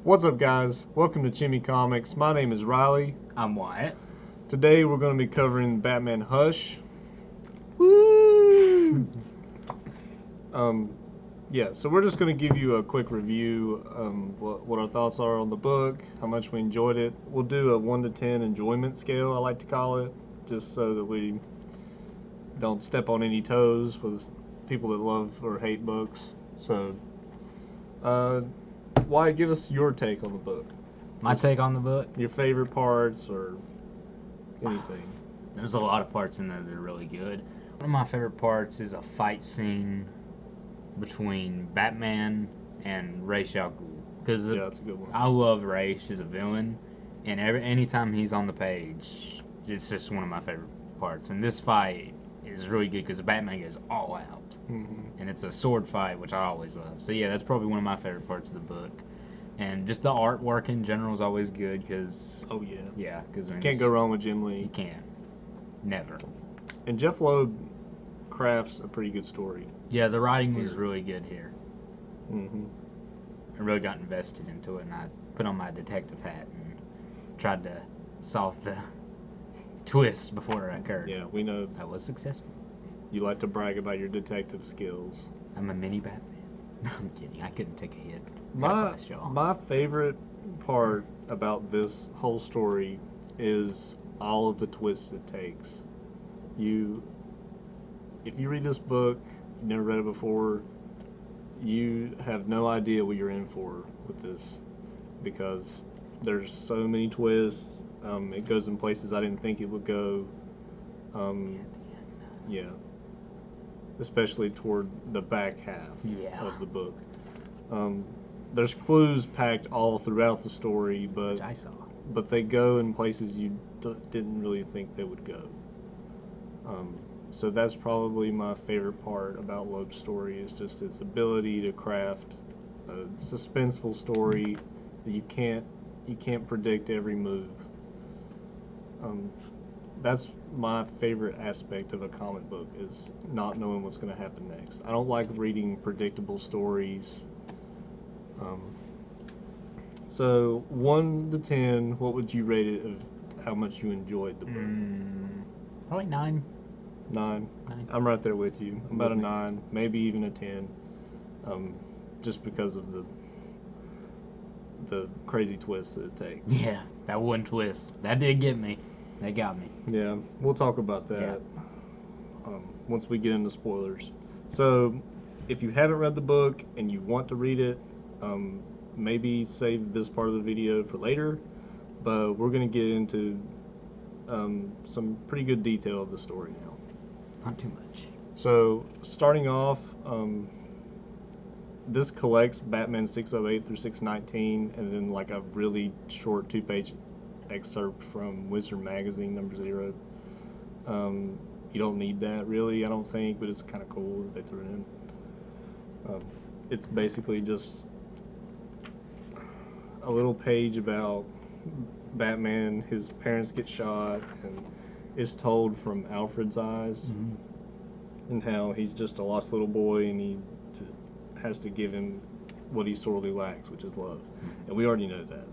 What's up, guys? Welcome to Chimicomics. My name is Riley. I'm Wyatt. Today we're going to be covering Batman Hush. Woo! Yeah, so we're just going to give you a quick review, what our thoughts are on the book, how much we enjoyed it. We'll do a 1 to 10 enjoyment scale, I like to call it, just so that we don't step on any toes with people that love or hate books. So, Wyatt, give us your take on the book. My take on the book? Your favorite parts or anything. There's a lot of parts in there that are really good. One of my favorite parts is a fight scene between Batman and Ra's al Ghul. Because Yeah, that's a good one. I love Ra's as a villain, and anytime he's on the page, it's just one of my favorite parts. And this fight is really good because Batman goes all out. And it's a sword fight, which I always love. So yeah, that's probably one of my favorite parts of the book. And just the artwork in general is always good because... Oh, yeah. Yeah, because... Can't go wrong with Jim Lee. You can't. Never. And Jeff Loeb crafts a pretty good story. Yeah, the writing was really good here. I really got invested into it, and I put on my detective hat and tried to solve the twist before it occurred. Yeah, we know I was successful. you like to brag about your detective skills. I'm a mini Batman. I'm kidding. I couldn't take a hit. My favorite part about this whole story is all of the twists it takes. If you read this book, you've never read it before, you have no idea what you're in for with this, because there's so many twists. It goes in places I didn't think it would go. Yeah, especially toward the back half of the book. There's clues packed all throughout the story, Which I saw. but they go in places you didn't really think they would go. So that's probably my favorite part about Loeb's story, is just its ability to craft a suspenseful story that you can't predict every move. That's my favorite aspect of a comic book, is not knowing what's going to happen next. I don't like reading predictable stories. So 1 to 10, what would you rate it of how much you enjoyed the book? Probably 9. 9. I'm right there with you. I'm about a 9, maybe even a 10. Just because of the crazy twists that it takes. Yeah, that one twist. That did get me. They got me. Yeah, we'll talk about that once we get into spoilers. So, if you haven't read the book and you want to read it, maybe save this part of the video for later, but we're going to get into some pretty good detail of the story now. Not too much. So, starting off, this collects Batman 608 through 619, and then like a really short 2-page excerpt from Wizard Magazine #0. You don't need that really, I don't think, but it's kind of cool that they threw it in. It's basically just a little page about Batman. His parents get shot, and it's told from Alfred's eyes, and how he's just a lost little boy, and he has to give him what he sorely lacks, which is love. And we already know that,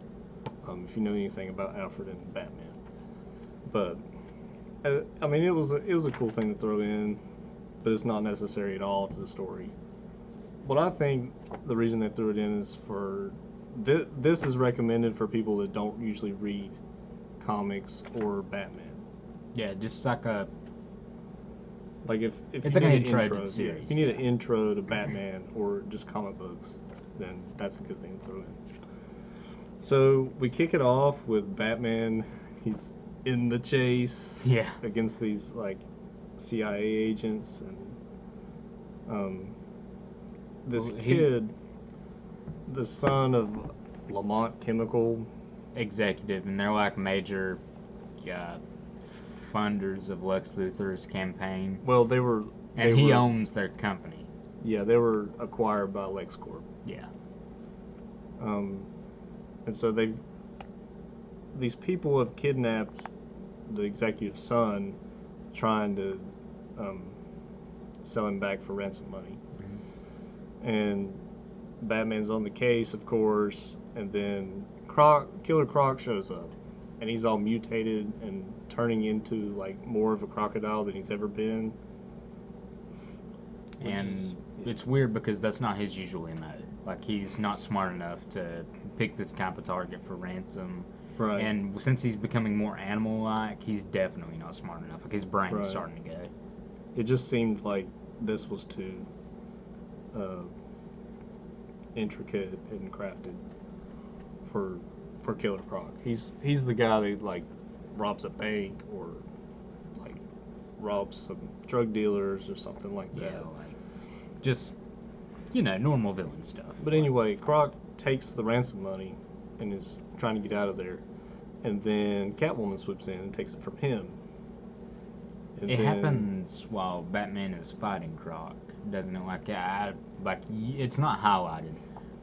if you know anything about Alfred and Batman. But I mean, it was a cool thing to throw in, but it's not necessary at all to the story. What I think the reason they threw it in is for this is recommended for people that don't usually read comics or Batman. Yeah, just like a... Like if it's you like an need intro to the series. if you need an intro to Batman or just comic books, then that's a good thing to throw in. So we kick it off with Batman. He's in the chase against these like CIA agents, and this kid, the son of Lamont Chemical executive, and they're like major funders of Lex Luthor's campaign. Well, he owns their company. Yeah, they were acquired by LexCorp. Yeah. And so these people have kidnapped the executive's son, trying to sell him back for ransom money. And Batman's on the case, of course, and then Killer Croc shows up, and he's all mutated and turning into like more of a crocodile than he's ever been. And it's weird because that's not his usual MO. Like, he's not smart enough to pick this type of target for ransom. Right. And since he's becoming more animal-like, he's definitely not smart enough. Like, his brain's Right. starting to go. It just seemed like this was too intricate and crafted for Killer Croc. He's the guy that like robs a bank or like robs some drug dealers or something like that. Yeah, like, just, you know, normal villain stuff. But anyway, Croc takes the ransom money and is trying to get out of there, and then Catwoman swoops in and takes it from him. And it then, happens while Batman is fighting Croc, doesn't it? Like, it's not highlighted.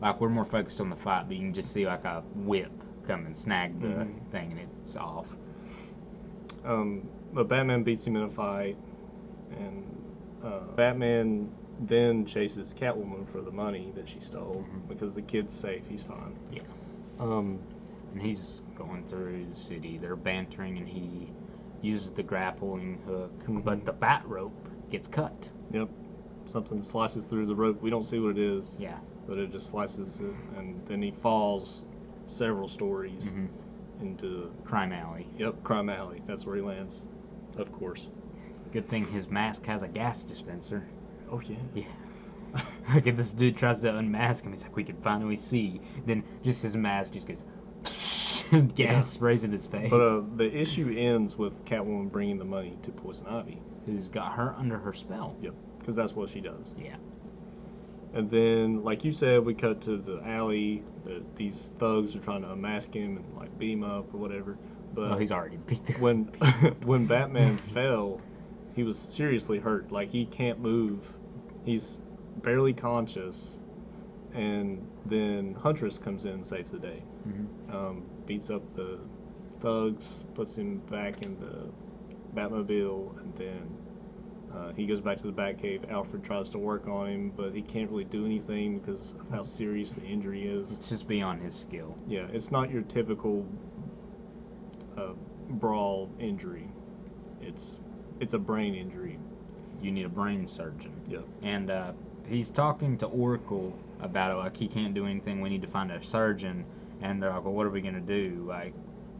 Like, we're more focused on the fight, but you can just see like a whip come and snag the thing, and it's off. But Batman beats him in a fight, and Batman then chases Catwoman for the money that she stole because the kid's safe. He's fine. Yeah. And he's going through the city. They're bantering, and he uses the grappling hook, but the bat rope gets cut. Yep. Something slices through the rope. We don't see what it is. Yeah. But it just slices it, and then he falls several stories into Crime Alley. Yep, Crime Alley. That's where he lands, of course. Good thing his mask has a gas dispenser. Oh yeah. Yeah. Like, if this dude tries to unmask him, he's like, we can finally see. Then just his mask just goes gas sprays in his face. But the issue ends with Catwoman bringing the money to Poison Ivy, who's got her under her spell. Yep, because that's what she does. Yeah. And then, like you said, we cut to the alley. These thugs are trying to unmask him and like beat him up or whatever. But well, he's already beat the when Batman fell, he was seriously hurt. Like, he can't move. He's barely conscious. And then Huntress comes in and saves the day. Beats up the thugs, puts him back in the Batmobile, and then he goes back to the Batcave. Alfred tries to work on him, but he can't really do anything because of how serious the injury is. It's just beyond his skill. Yeah, it's not your typical brawl injury. It's a brain injury. You need a brain surgeon. Yep. And he's talking to Oracle about it, like, he can't do anything, we need to find a surgeon. And they're like, well, what are we going to do? Like,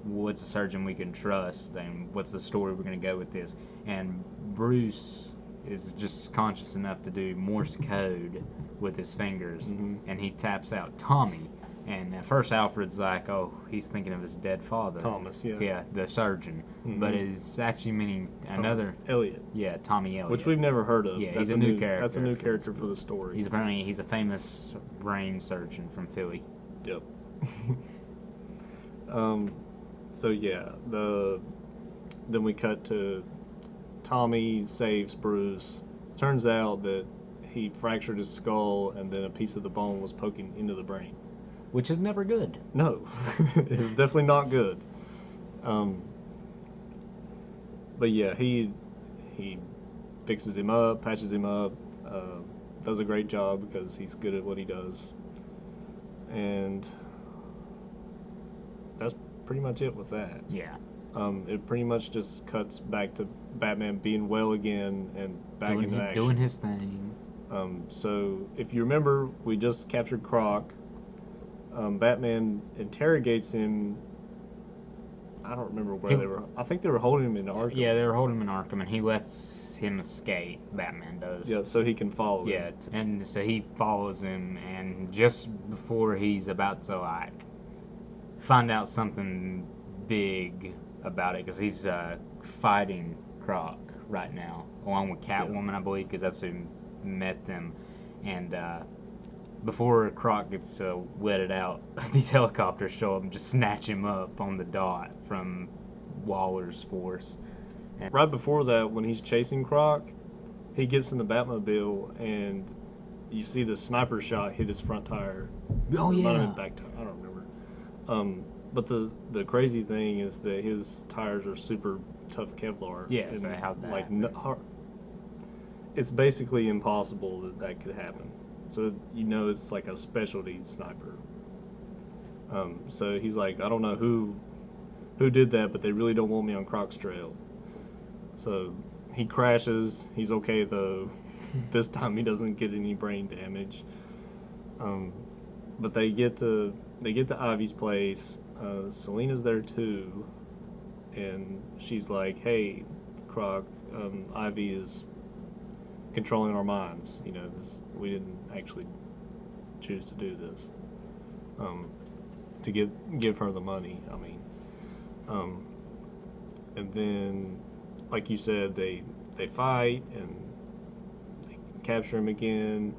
what's a surgeon we can trust? And what's the story we're going to go with this? And Bruce is just conscious enough to do Morse code with his fingers. And he taps out Tommy. And at first Alfred's like, oh, he's thinking of his dead father. Thomas, yeah. Yeah, the surgeon. But it's actually meaning another... Elliot. Yeah, Tommy Elliot. Which we've never heard of. Yeah, he's a new character. That's a new character for the story. He's a famous brain surgeon from Philly. Yep. So yeah, then we cut to Tommy saves Bruce. Turns out that he fractured his skull, and then a piece of the bone was poking into the brain. Which is never good. No, it's definitely not good. But yeah, he fixes him up, patches him up, does a great job because he's good at what he does. And that's pretty much it with that. Yeah. It pretty much just cuts back to Batman being well again and back into action. Doing his thing. So if you remember, we just captured Croc. Batman interrogates him. I don't remember where they were. I think they were holding him in Arkham. Yeah, they were holding him in Arkham, and he lets him escape. Batman does. Yeah, so he can follow him. Yeah, and so he follows him, and just before he's about to, like, find out something big about it, because he's fighting Croc right now, along with Catwoman, I believe, because that's who met them. And before Croc gets wetted out, these helicopters show up and just snatch him up on the dot from Waller's force. And right before that, when he's chasing Croc, he gets in the Batmobile, and you see the sniper shot hit his front tire. Oh, yeah. Back tire. I don't remember. But the crazy thing is that his tires are super tough Kevlar. Yeah, so how'd that happen? It's basically impossible that could happen. So, it's like a specialty sniper. So he's like, I don't know who did that, but they really don't want me on Croc's trail. So he crashes. He's okay though. This time he doesn't get any brain damage. But they get to Ivy's place. Selena's there too, and she's like, "Hey, Croc, Ivy is controlling our minds. You know, we didn't actually choose to do this. To give her the money. I mean, and then, like you said, they fight and they capture him again.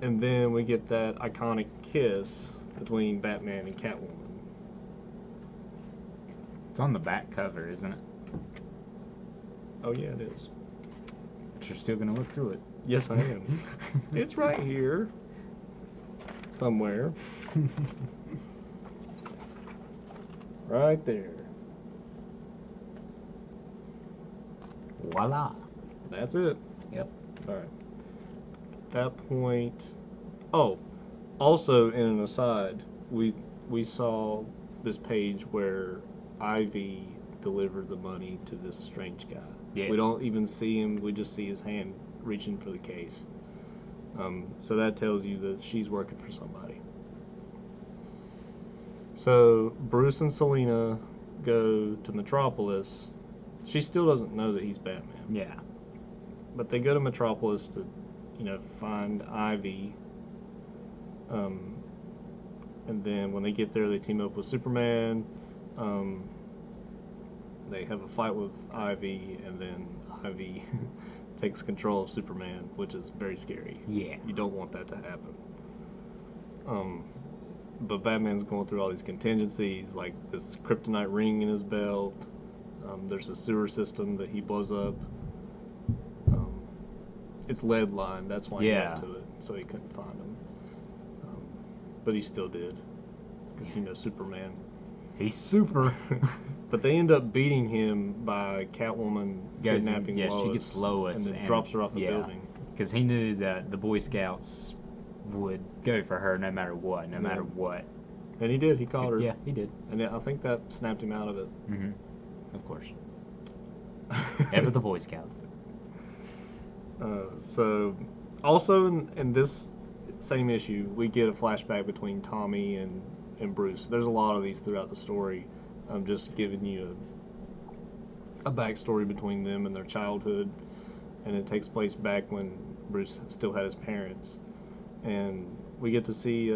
And then we get that iconic kiss between Batman and Catwoman. It's on the back cover, isn't it? Oh yeah, it is. But you're still gonna look through it. Yes, I am. It's right here. Somewhere. Right there. Voila. That's it. Yep. Alright. At that point... Oh, also in an aside, we saw this page where Ivy delivered the money to this strange guy. Yeah. We don't even see him, we just see his hand reaching for the case. So that tells you that she's working for somebody. So Bruce and Selena go to Metropolis. She still doesn't know that he's Batman. Yeah. But they go to Metropolis to, find Ivy. And then when they get there, they team up with Superman. They have a fight with Ivy, and then Ivy takes control of Superman, which is very scary. Yeah. You don't want that to happen. But Batman's going through all these contingencies, like this kryptonite ring in his belt. There's a sewer system that he blows up. It's lead lined, that's why he got to it, so he couldn't find him. But he still did, because Superman. He's super. But they end up beating him by Catwoman kidnapping Lois. She gets Lois and then drops her off a building. Because he knew that the Boy Scouts would go for her no matter what, no matter what. And he did. He caught her. Yeah, he did. And I think that snapped him out of it. Mm-hmm. Of course. Ever the Boy Scout. So, also in this same issue, we get a flashback between Tommy and Bruce. There's a lot of these throughout the story. I'm just giving you a backstory between them and their childhood, and it takes place back when Bruce still had his parents, and we get to see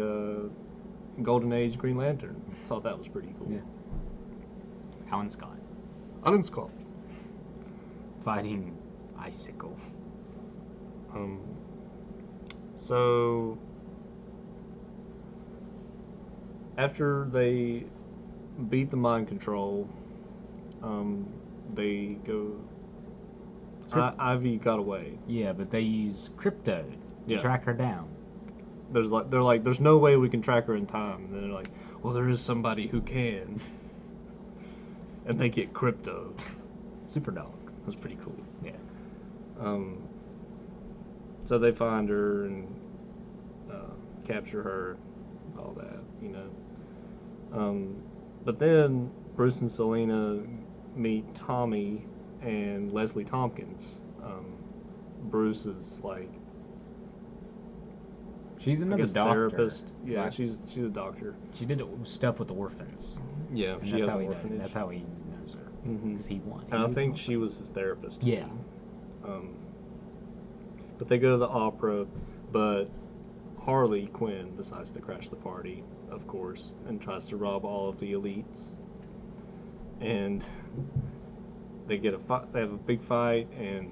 Golden Age Green Lantern. Thought that was pretty cool. Yeah. Alan Scott. Alan Scott. Fighting Icicle. So after they beat the mind control, they go. Ivy got away. Yeah, but they use crypto to track her down. They're like, there's no way we can track her in time. And they're like, well, there is somebody who can. And they get crypto. Super dog. That's pretty cool. Yeah. So they find her and capture her, all that, But then Bruce and Selena meet Tommy and Leslie Tompkins. Bruce is like, she's another doctor. Therapist. Yeah, she's a doctor. She did stuff with the orphans. Yeah, and she that's has how an he orphanage. that's how he knows her. Because he won. And I think she was his therapist. Yeah. But they go to the opera, but Harley Quinn decides to crash the party, of course, and tries to rob all of the elites. And they get they have a big fight, and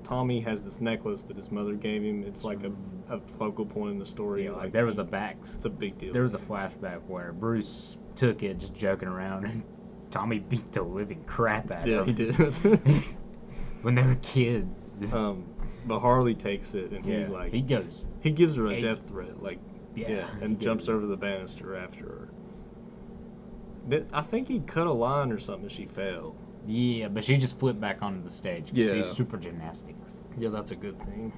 Tommy has this necklace that his mother gave him. It's like a focal point in the story. Yeah, like there was it's a big deal. There was a flashback where Bruce took it just joking around, and Tommy beat the living crap out of him. Yeah, he did. When they were kids. But Harley takes it, and he gives her a death threat, and jumps over the banister after her. I think he cut a line or something. She fell. Yeah, but she just flipped back onto the stage. Yeah, she's super gymnastics. Yeah, that's a good thing.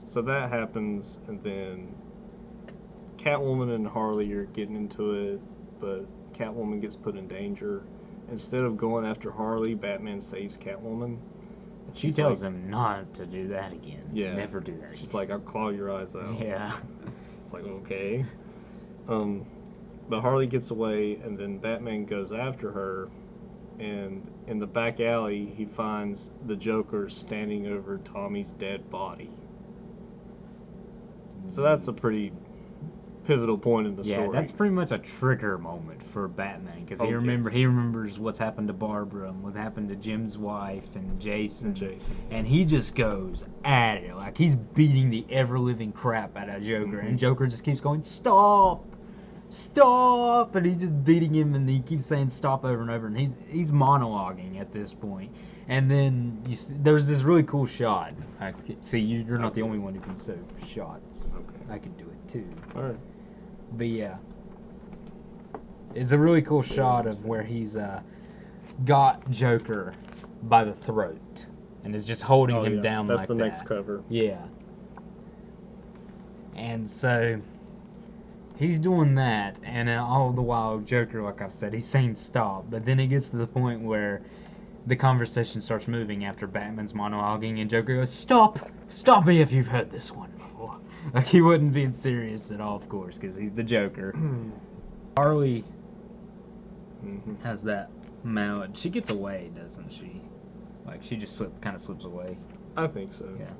So that happens, and then Catwoman and Harley are getting into it, but Catwoman gets put in danger. Instead of going after Harley, Batman saves Catwoman. She tells him not to do that again. Yeah. Never do that again. She's like, I'll claw your eyes out. Yeah. It's like, okay. But Harley gets away, and then Batman goes after her, and in the back alley, he finds the Joker standing over Tommy's dead body. So that's a pretty pivotal point in the story. Yeah, that's pretty much a trigger moment for Batman, because he remembers what's happened to Barbara and what's happened to Jim's wife and Jason. And he just goes at it, like he's beating the ever-living crap out of Joker, and Joker just keeps going, stop! Stop! And he's just beating him, and he keeps saying stop over and over, and he's monologuing at this point. And then there's this really cool shot. See, you're not the only one who can sew shots. Okay. I can do it too. Alright. But yeah, it's a really cool shot of where he's got Joker by the throat and is just holding him down like that. That's the next cover. Yeah. And so he's doing that, and all the while Joker, like I said, he's saying stop. But then it gets to the point where the conversation starts moving after Batman's monologuing, and Joker goes, stop! Stop me if you've heard this one before. Like, he wasn't being serious at all, of course, because he's the Joker. Harley has that mallet. She gets away, doesn't she? Like, she just kind of slips away. I think so. Yeah.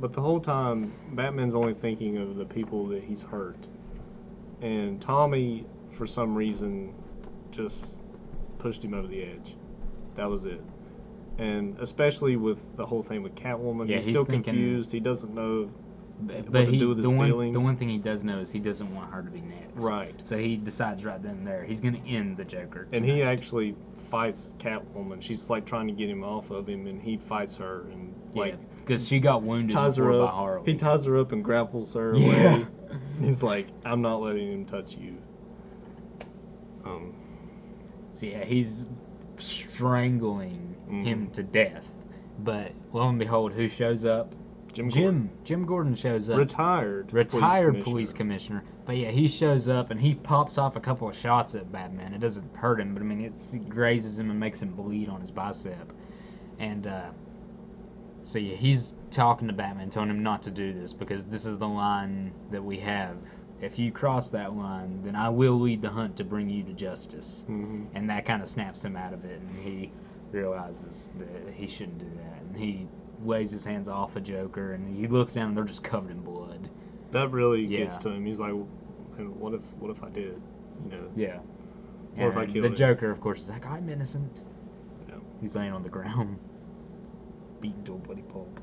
But the whole time, Batman's only thinking of the people that he's hurt. And Tommy, for some reason, just pushed him over the edge. That was it. And especially with the whole thing with Catwoman, he's still confused. He doesn't know what to do with his feelings. The one thing he does know is he doesn't want her to be next. Right. So he decides right then and there he's going to end the Joker tonight. And he actually fights Catwoman. She's like trying to get him off of him, and he fights her and like because she got wounded before by Harley. He ties her up and grapples her away. He's like, I'm not letting him touch you. So yeah, he's strangling him to death. But lo and behold, who shows up? Jim Gordon shows up. Retired police commissioner. But yeah, he shows up and he pops off a couple of shots at Batman. It doesn't hurt him, but I mean, it grazes him and makes him bleed on his bicep. And so yeah, he's talking to Batman, telling him not to do this because this is the line that we have. If you cross that line, then I will lead the hunt to bring you to justice. And that kind of snaps him out of it, and he realizes that he shouldn't do that. And he lays his hands off a Joker, and he looks down, and they're just covered in blood. That really gets to him. He's like, what if I did? You know? Yeah. What if I killed him? The Joker, of course, is like, I'm innocent. Yeah. He's laying on the ground, beaten to a bloody pulp.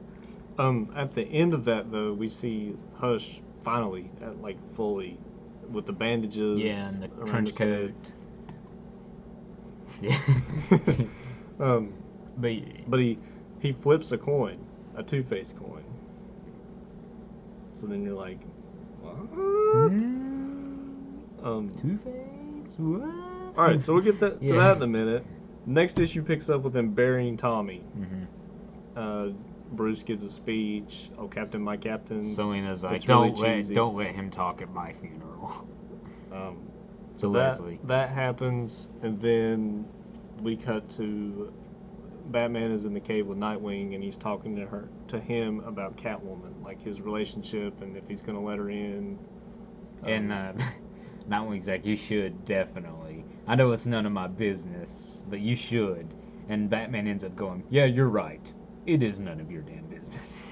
At the end of that, though, we see Hush finally, fully, with the bandages. Yeah, and the trench coat. Yeah. But he flips a coin, a Two-Face coin. So then you're like, what? Two-Face? What? Alright, so we'll get to that in a minute. Next issue picks up with them burying Tommy. Bruce gives a speech. Oh, Captain, my captain. Selina's like, really don't let him talk at my funeral. So Leslie. That happens, and then we cut to Batman is in the cave with Nightwing, and he's talking to him about Catwoman, like his relationship, and if he's gonna let her in. And Nightwing's like, you should definitely. I know it's none of my business, but you should. And Batman ends up going, yeah, you're right. It is none of your damn business.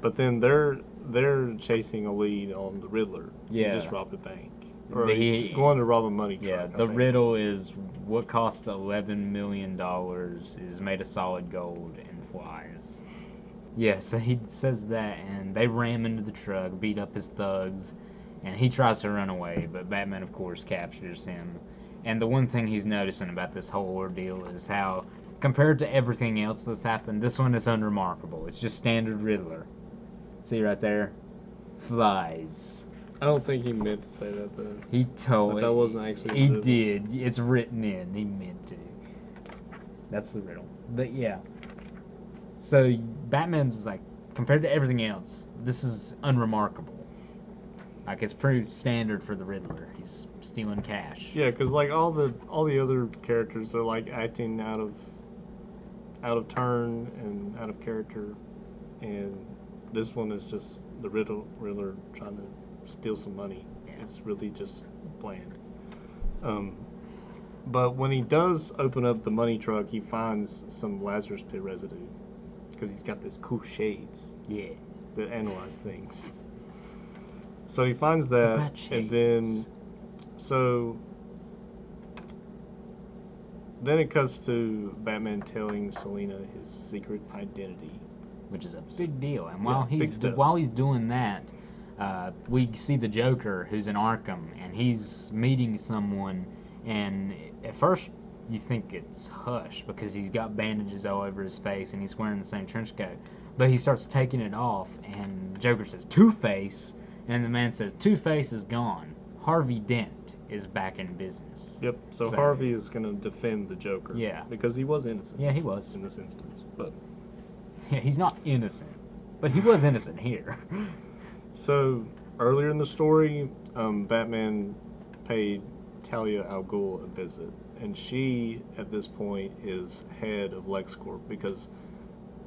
But then they're chasing a lead on the Riddler. Yeah. He just robbed a bank. Or he's going to rob a money truck. Yeah, the riddle is what cost $11 million is made of solid gold and flies. Yeah, so he says that, and they ram into the truck, beat up his thugs, and he tries to run away, but Batman, of course, captures him. And the one thing he's noticing about this whole ordeal is how, compared to everything else that's happened, this one is unremarkable. It's just standard Riddler. See right there? Flies. I don't think he meant to say that, though. He told but that wasn't actually He did. It's written in. He meant to. That's the riddle. But yeah. So Batman's like, compared to everything else, this is unremarkable. Like, it's pretty standard for the Riddler. He's stealing cash. Yeah, because like all the other characters are like acting out of turn and out of character, and this one is just the Riddler trying to steal some money. Yeah. It's really just bland. But when he does open up the money truck, he finds some Lazarus Pit residue because he's got those cool shades. Yeah. That analyze things. So he finds that, and then it cuts to Batman telling Selina his secret identity, which is a big deal. And yeah, while he's doing that, we see the Joker, who's in Arkham, and he's meeting someone. And at first, you think it's Hush because he's got bandages all over his face and he's wearing the same trench coat. But he starts taking it off, and Joker says, Two-Face, and the man says, Two-Face is gone. Harvey Dent is back in business. Yep, so Harvey is going to defend the Joker. Yeah. Because he was innocent. Yeah, he was. In this instance. But yeah, he's not innocent. But he was innocent here. So, earlier in the story, Batman paid Talia al Ghul a visit. And she, at this point, is head of LexCorp because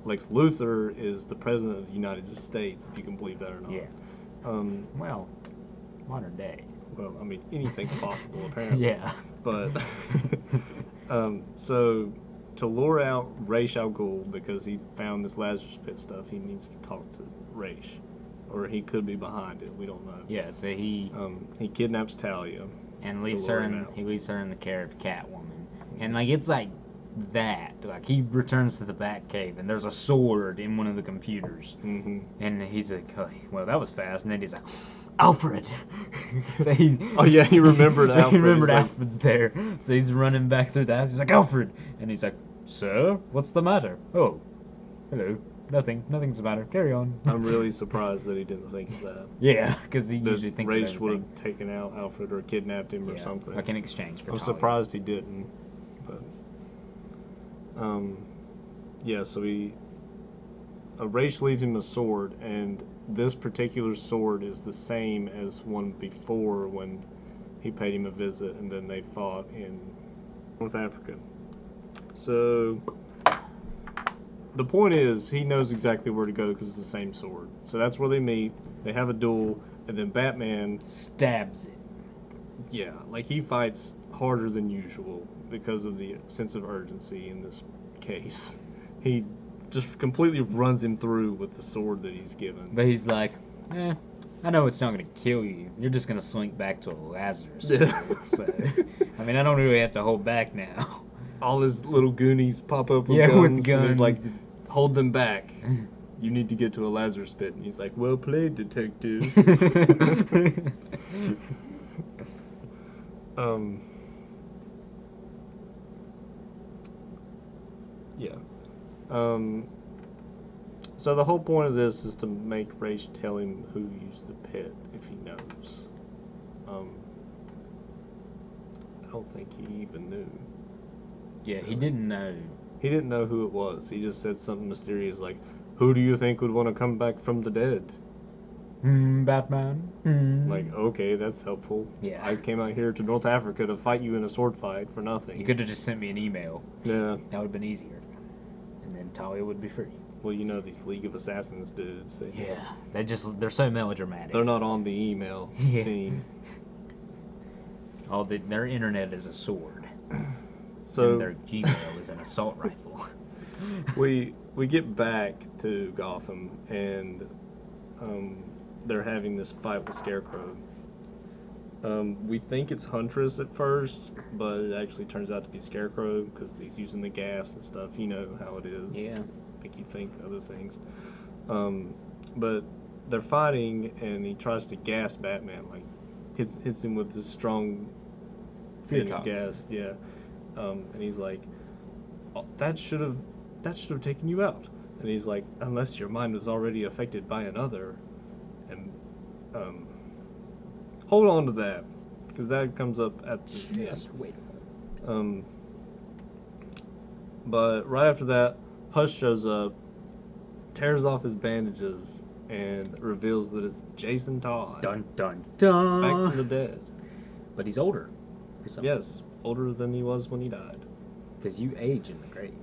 Lex Luthor is the president of the United States, if you can believe that or not. Yeah. Well, modern day. Well, I mean, anything's possible, apparently. Yeah. But, so, to lure out Ra's al Ghul, because he found this Lazarus Pit stuff, he needs to talk to Ra's. Or he could be behind it, we don't know. Yeah, so he kidnaps Talia. And leaves her in the care of Catwoman. And, like, it's like that. Like, he returns to the Batcave, and there's a sword in one of the computers. Mm-hmm. And he's like, oh, well, that was fast. And then he's like, Alfred! So he remembered Alfred. He remembered Alfred's there. So he's running back through the house. He's like, Alfred! And he's like, sir, what's the matter? Oh, hello. Nothing's the matter. Carry on. I'm really surprised that he didn't think of that. Yeah, because he usually thinks of Ra's would have taken out Alfred or kidnapped him or something. Like in exchange for I'm Talia. surprised he didn't. But, so Ra's leaves him a sword, and this particular sword is the same as one before when he paid him a visit, and then they fought in North Africa. So the point is, he knows exactly where to go because it's the same sword. So that's where they meet. They have a duel, and then Batman stabs it. Yeah, like he fights harder than usual because of the sense of urgency in this case. He just completely runs him through with the sword that he's given. But he's like, I know it's not going to kill you. You're just going to slink back to Lazarus. Yeah. So, I mean, I don't really have to hold back now. All his little Goonies pop up with guns. With guns. And he's like, hold them back. You need to get to a Lazarus Pit. And he's like, well played, detective. Yeah. So the whole point of this is to make Ra's tell him who used the pit if he knows. I don't think he even knew. Yeah, he didn't know. He didn't know who it was. He just said something mysterious like, who do you think would want to come back from the dead? Batman. Like, okay, that's helpful. Yeah. I came out here to North Africa to fight you in a sword fight for nothing. He could have just sent me an email. Yeah. That would have been easier. And then Talia would be free. Well, you know these League of Assassins dudes. They're so melodramatic. They're not on the email scene. Their internet is a sword. So and their Gmail is an assault rifle. we get back to Gotham, and they're having this fight with Scarecrow. We think it's Huntress at first, but it actually turns out to be Scarecrow because he's using the gas and stuff. You know how it is. Yeah. Make you think other things. But they're fighting, and he tries to gas Batman, like hits him with this strong fear gas. Yeah. And he's like, oh, that should have taken you out. And he's like, unless your mind was already affected by another. And hold on to that, because that comes up at the end. Just wait a moment. But right after that, Hush shows up, tears off his bandages, and reveals that it's Jason Todd. Dun dun dun. Back from the dead. But he's older. Yes, older than he was when he died. Because you age in the grave.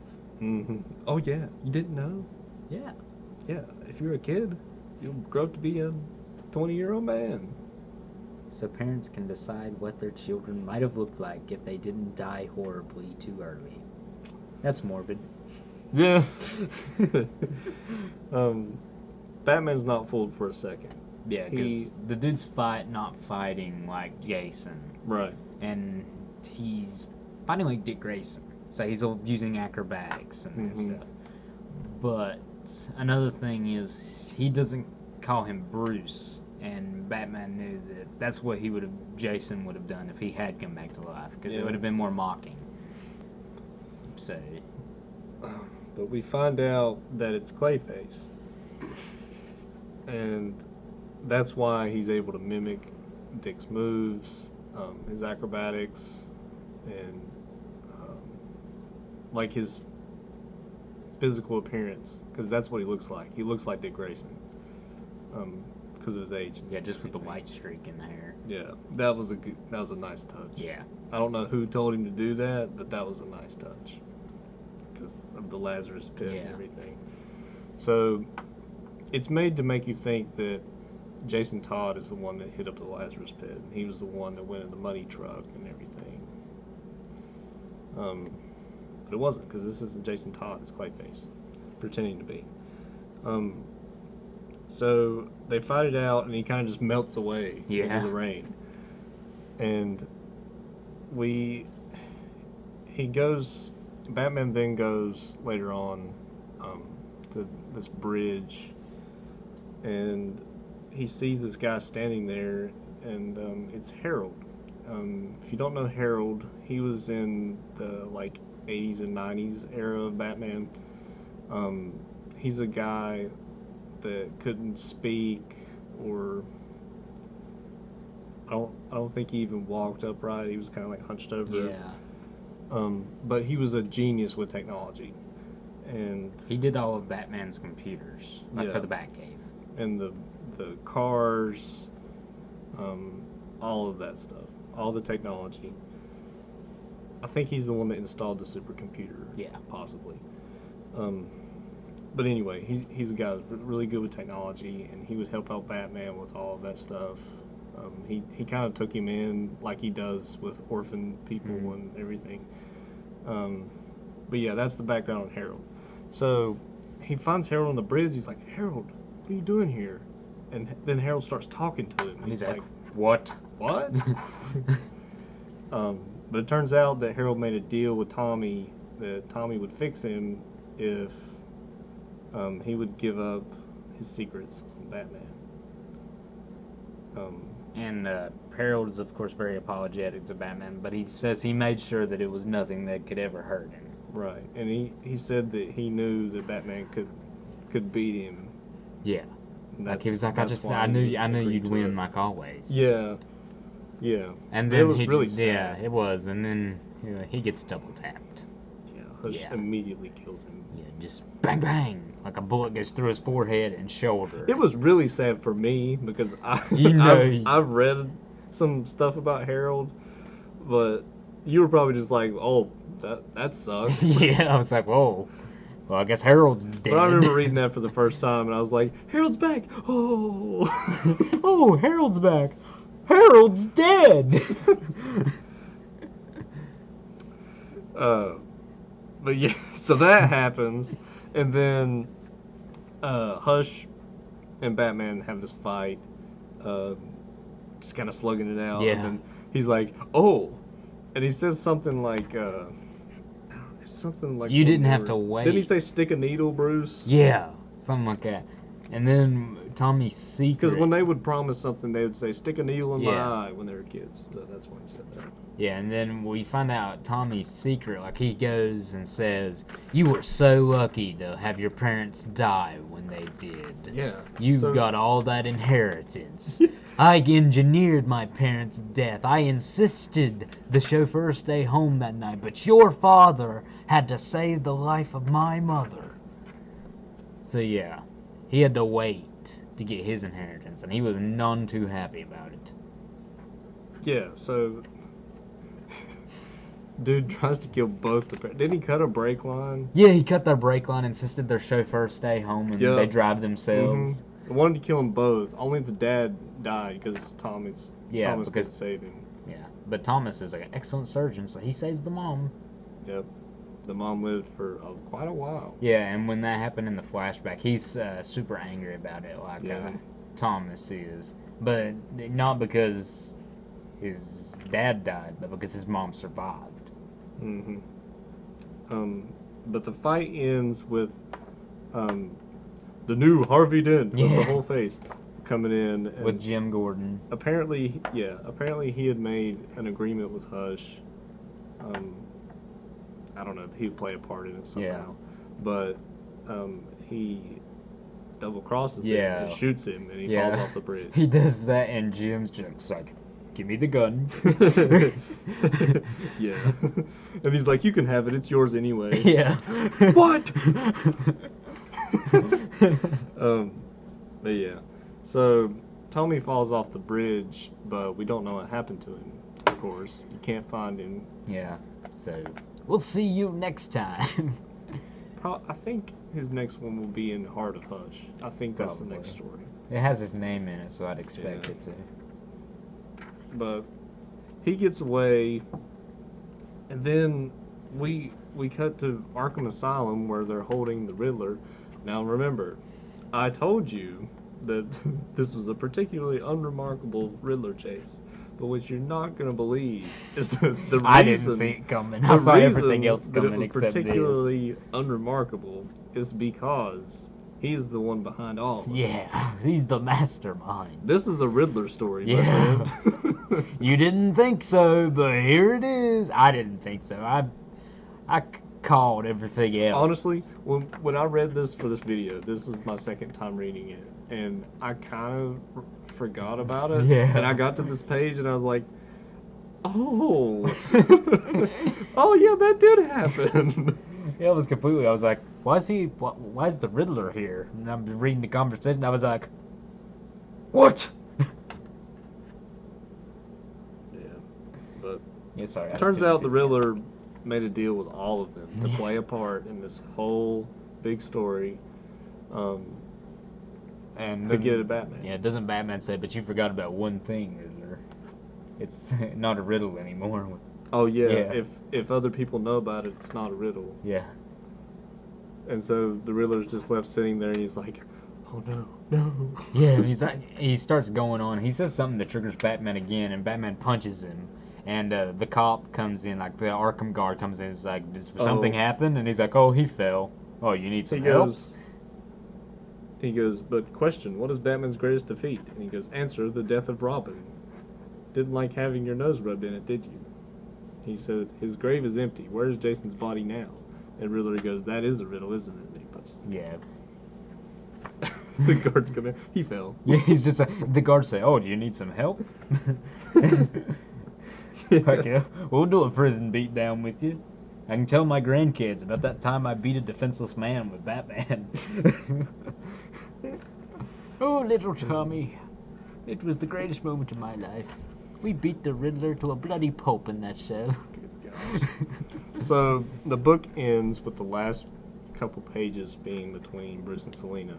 Mm-hmm. Oh yeah, you didn't know? Yeah. Yeah, if you're a kid, you'll grow up to be a 20-year-old man. So parents can decide what their children might have looked like if they didn't die horribly too early. That's morbid. Yeah. Batman's not fooled for a second. Yeah, because the dude's not fighting like Jason. Right. And he's fighting like Dick Grayson. So he's using acrobatics and that stuff. But another thing is he doesn't call him Bruce. And Batman knew that that's what Jason would have done if he had come back to life. Because it would have been more mocking. So... But we find out that it's Clayface. And that's why he's able to mimic Dick's moves, his acrobatics, and like his physical appearance, because that's what he looks like. He looks like Dick Grayson, because of his age. Yeah, just with the white streak in the hair. Yeah, that was a nice touch. Yeah. I don't know who told him to do that, but that was a nice touch because of the Lazarus pit and everything. So it's made to make you think that Jason Todd is the one that hit up the Lazarus pit, and he was the one that went in the money truck and everything. But it wasn't, because this isn't Jason Todd, it's Clayface, pretending to be. So they fight it out, and he kind of just melts away into the rain. And Batman then goes later on to this bridge, and he sees this guy standing there, and it's Harold. If you don't know Harold, he was in the 80s and 90s era of Batman. He's a guy that couldn't speak, or I don't think he even walked upright. He was kind of hunched over. Yeah. But he was a genius with technology, and he did all of Batman's computers, for the Batcave, and the cars, all of that stuff, all the technology. I think he's the one that installed the supercomputer. Yeah, possibly. But anyway, he's a guy that's really good with technology, and he would help out Batman with all of that stuff. He kind of took him in like he does with orphan people and everything. But yeah, that's the background on Harold. So he finds Harold on the bridge. He's like, Harold, what are you doing here? And then Harold starts talking to him. And he's like, what? What? But it turns out that Harold made a deal with Tommy that Tommy would fix him if he would give up his secrets on Batman. And Harold is, of course, very apologetic to Batman, but he says he made sure that it was nothing that could ever hurt him. Right, and he said that he knew that Batman could beat him. Yeah, like he was like, I knew you'd win, like always. Yeah, yeah. And then it was really sad. Yeah, it was, and then he gets double tapped. Yeah, Hush immediately kills him. Yeah, just bang bang, like a bullet goes through his forehead and shoulder. It was really sad for me because I've read some stuff about Harold, but you were probably just like, oh, that sucks. Yeah, I was like, whoa. Well, I guess Harold's dead. But I remember reading that for the first time, and I was like, Harold's back. Oh, oh, Harold's back. Harold's dead. But yeah, so that happens, and then Hush and Batman have this fight, just kind of slugging it out. Yeah. And then he's like, oh, and he says something like, you didn't have to wait. Didn't he say stick a needle, Bruce? Yeah, something like that. And then Tommy's secret. Because when they would promise something, they would say, stick a needle in my eye when they were kids. So that's why he said that. Yeah, and then we find out Tommy's secret. Like, he goes and says, you were so lucky to have your parents die when they did. Yeah. You got all that inheritance. I engineered my parents' death. I insisted the chauffeur stay home that night, but your father had to save the life of my mother. So yeah, he had to wait to get his inheritance, and he was none too happy about it. Yeah, so dude tries to kill both the parents. Didn't he cut a brake line? Yeah, he cut their brake line, insisted their chauffeur stay home, and they drive themselves. I wanted to kill them both. Only the dad died because Thomas couldn't save him. Yeah, but Thomas is an excellent surgeon, so he saves the mom. Yep. The mom lived for quite a while. Yeah, and when that happened in the flashback, he's super angry about it, like Thomas is. But not because his dad died, but because his mom survived. Mm-hmm. But the fight ends with the new Harvey Dent with the whole face coming in. And with Jim Gordon. Apparently he had made an agreement with Hush. I don't know if he'd play a part in it somehow. But he double crosses him and shoots him, and he falls off the bridge. He does that, and Jim's just like, give me the gun. Yeah. And he's like, you can have it, it's yours anyway. Yeah. What? But yeah. So Tommy falls off the bridge, but we don't know what happened to him, of course. You can't find him. Yeah. So we'll see you next time. I think his next one will be in Heart of Hush. I think that's the next story. It has his name in it, so I'd expect it to. But he gets away, and then we cut to Arkham Asylum where they're holding the Riddler. Now remember, I told you that this was a particularly unremarkable Riddler chase, but what you're not going to believe is that the reason I didn't see it coming. I saw everything else coming except this. Particularly unremarkable is because he's the one behind all of it. Yeah, he's the mastermind. This is a Riddler story, my friend. You didn't think so, but here it is. I didn't think so. I called everything else. Honestly, when I read this for this video, this is my second time reading it, and I kind of forgot about it. Yeah. And I got to this page, and I was like, oh. Oh, yeah, that did happen. Yeah, it was completely. I was like, why is the Riddler here? And I'm reading the conversation. I was like, what? Yeah, but sorry. Turns out the Riddler made a deal with all of them to play a part in this whole big story. And to get a Batman. Yeah, doesn't Batman say, but you forgot about one thing, Riddler? It's not a riddle anymore. Oh yeah. If other people know about it, it's not a riddle. Yeah. And so the Riddler's just left sitting there, and he's like, "Oh no." Yeah, and he starts going on. He says something that triggers Batman again, and Batman punches him. And the cop comes in, like the Arkham guard comes in. He's like, "Did something happen?" And he's like, "Oh, he fell. Oh, you need some help." He goes, "But question, what is Batman's greatest defeat?" And he goes, "Answer, the death of Robin. Didn't like having your nose rubbed in it, did you?" He said, "His grave is empty. Where's Jason's body now?" And Riddler goes, "That is a riddle, isn't it?" And he punches him. Yeah. The guards come in. He fell. Yeah, he's just like, the guards say, "Oh, do you need some help?" Like, yeah, we'll do a prison beatdown with you. I can tell my grandkids about that time I beat a defenseless man with Batman. Oh, little Tommy. It was the greatest moment of my life. We beat the Riddler to a bloody pulp in that cell. Good gosh. So, the book ends with the last couple pages being between Bruce and Selina.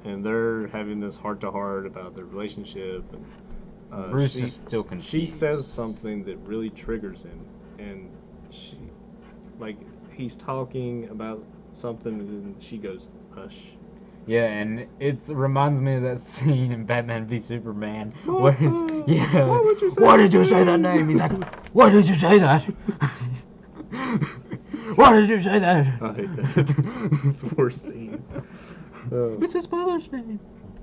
And they're having this heart-to-heart about their relationship. And Bruce is still confused. She says something that really triggers him. And he's talking about something, and she goes, "Hush." Yeah, and it reminds me of that scene in Batman v Superman where it's, Why would you say why did you say that name? He's like, why did you say that? Why did you say that? I hate that. It's the worst scene. It's his mother's name.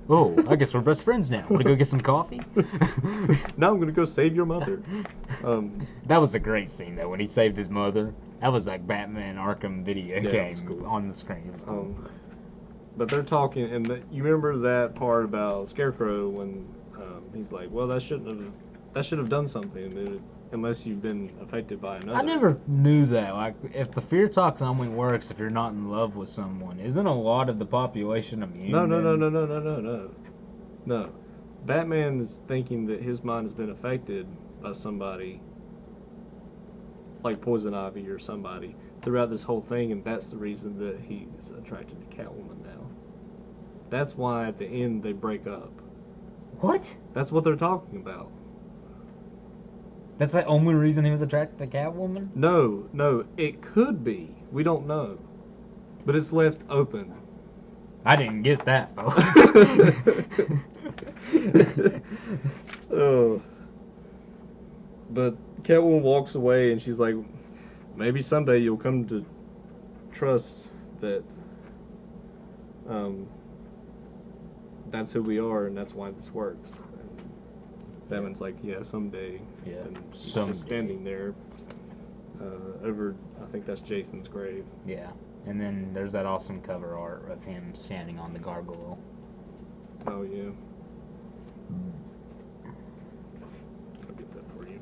Oh, I guess we're best friends now. Want to go get some coffee? Now I'm going to go save your mother. That was a great scene, though, when he saved his mother. That was like Batman Arkham video game cool. On the screen. It was cool. But they're talking, and you remember that part about Scarecrow when he's like, "Well, that should have done something, unless you've been affected by another." I never knew that. Like, if the fear talk only works if you're not in love with someone, isn't a lot of the population immune? No. No. Batman is thinking that his mind has been affected by somebody, like Poison Ivy or somebody, throughout this whole thing, and that's the reason that he's attracted to Catwoman now. That's why at the end they break up. What? That's what they're talking about. That's the only reason he was attracted to Catwoman? No, it could be. We don't know. But it's left open. I didn't get that, folks. Oh. But Catwoman walks away and she's like, maybe someday you'll come to trust that that's who we are and that's why this works. And Batman's like, yeah, someday. Yeah, and he's someday. just standing there over, I think that's Jason's grave. Yeah. And then there's that awesome cover art of him standing on the gargoyle. Oh, yeah. I'll get that for you.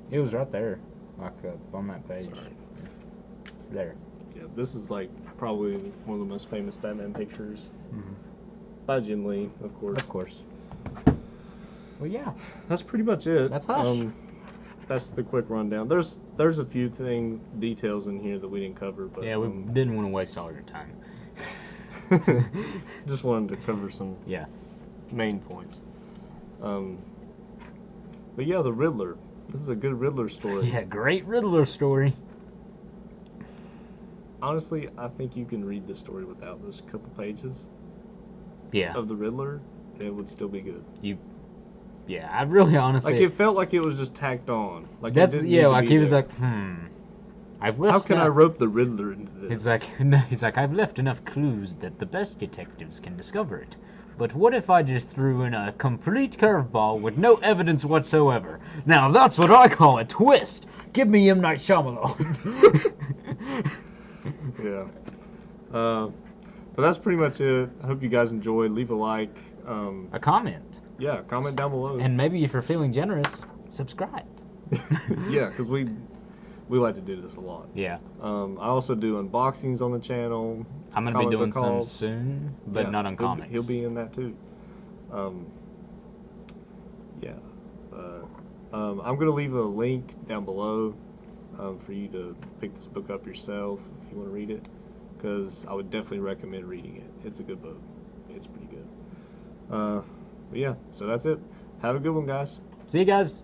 It was right there, like on that page. Sorry. There. Yeah, this is like probably one of the most famous Batman pictures. Mm-hmm. By Jim Lee, of course. Of course. Well, yeah. That's pretty much it. That's Hush. That's the quick rundown. There's a few details in here that we didn't cover, but Yeah, we didn't want to waste all your time. just wanted to cover some Yeah. main points. But yeah, the Riddler. This is a good Riddler story. Yeah, great Riddler story. Honestly, I think you can read this story without those couple pages Yeah. of the Riddler. It would still be good. Yeah, I really honestly. Like it felt like it was just tacked on. Like That's it didn't need to like be he was there. like, I've left. How can I rope the Riddler into this? He's like, no, I've left enough clues that the best detectives can discover it. But what if I just threw in a complete curveball with no evidence whatsoever? Now that's what I call a twist. Give me M. Night Shyamalan. Yeah. But that's pretty much it. I hope you guys enjoyed. Leave a like. A comment. Yeah, comment down below. And maybe if you're feeling generous, subscribe. Yeah, because we like to do this a lot. Yeah. I also do unboxings on the channel. I'm going to be comic doing book some hauls. soon, but Yeah, not on comics. He'll be in that too. Yeah. I'm going to leave a link down below for you to pick this book up yourself if you want to read it, because I would definitely recommend reading it. It's a good book. It's pretty good. But yeah, so that's it. Have a good one, guys. See you guys.